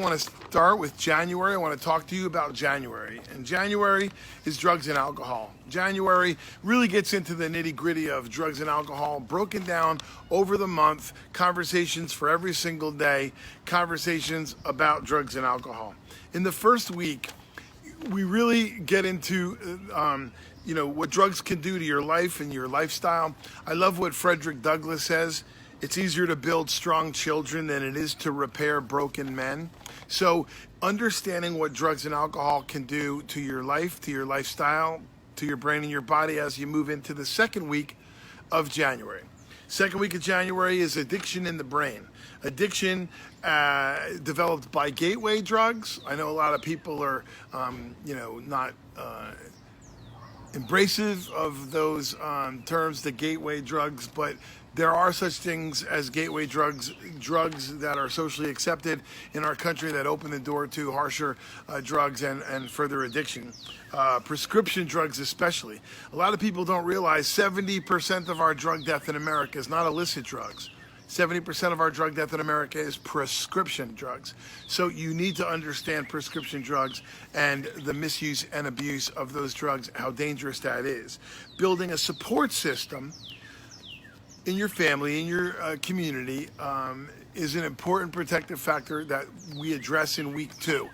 I want to start with January. I want to talk to you about January. And January is drugs and alcohol. January really gets into the nitty-gritty of drugs and alcohol, broken down over the month, conversations for every single day, conversations about drugs and alcohol. In the first week, we really get into what drugs can do to your life and your lifestyle. I love what Frederick Douglass says. It's easier to build strong children than it is to repair broken men. So understanding what drugs and alcohol can do to your life, to your lifestyle, to your brain and your body as you move into the second week of January. Second week of January is addiction in the brain. Addiction developed by gateway drugs. I know a lot of people are, not embracive of those terms, the gateway drugs, but there are such things as gateway drugs that are socially accepted in our country that open the door to harsher drugs and further addiction. Prescription drugs especially. A lot of people don't realize 70% of our drug death in America is not illicit drugs. 70% of our drug death in America is prescription drugs. So you need to understand prescription drugs and the misuse and abuse of those drugs, how dangerous that is. Building a support system in your family, in your community, is an important protective factor that we address in week 2.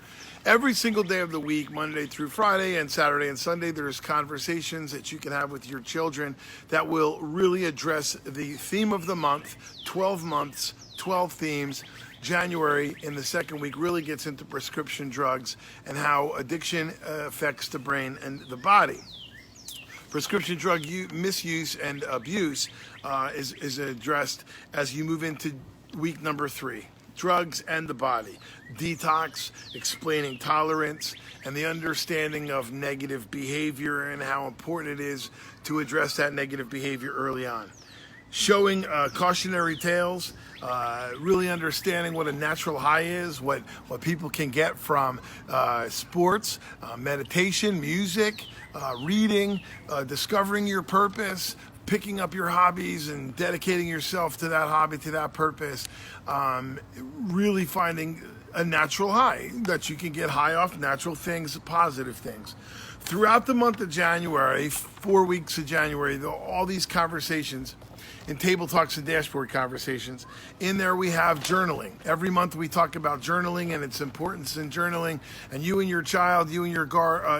Every single day of the week, Monday through Friday and Saturday and Sunday, there's conversations that you can have with your children that will really address the theme of the month, 12 months, 12 themes. January in the second week really gets into prescription drugs and how addiction affects the brain and the body. Prescription drug misuse and abuse is addressed as you move into week number 3. Drugs and the body, detox, explaining tolerance, and the understanding of negative behavior and how important it is to address that negative behavior early on. Showing cautionary tales, really understanding what a natural high is, what people can get from sports, meditation, music, reading, discovering your purpose, picking up your hobbies and dedicating yourself to that hobby, to that purpose, really finding a natural high, that you can get high off natural things, positive things. Throughout the month of January, 4 weeks of January, all these conversations in Table Talks and Dashboard Conversations. In there we have journaling. Every month we talk about journaling and its importance in journaling. And you and your child, you and your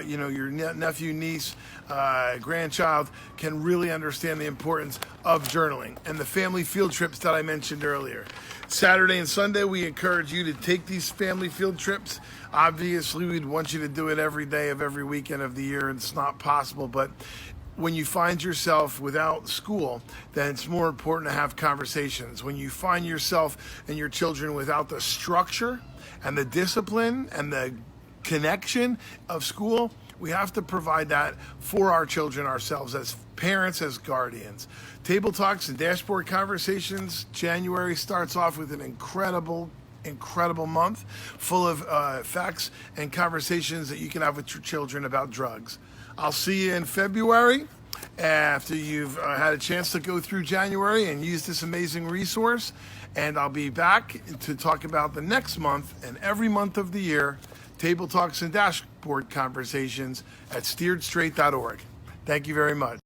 your nephew, niece, grandchild can really understand the importance of journaling. And the family field trips that I mentioned earlier. Saturday and Sunday we encourage you to take these family field trips. Obviously we'd want you to do it every day of every weekend of the year, and it's not possible, but when you find yourself without school, then it's more important to have conversations. When you find yourself and your children without the structure and the discipline and the connection of school, we have to provide that for our children ourselves as parents, as guardians. Table Talks and Dashboard Conversations, January starts off with an incredible month full of facts and conversations that you can have with your children about drugs. I'll see you in February after you've had a chance to go through January and use this amazing resource. And I'll be back to talk about the next month and every month of the year, Table Talks and Dashboard Conversations at steeredstraight.org. Thank you very much.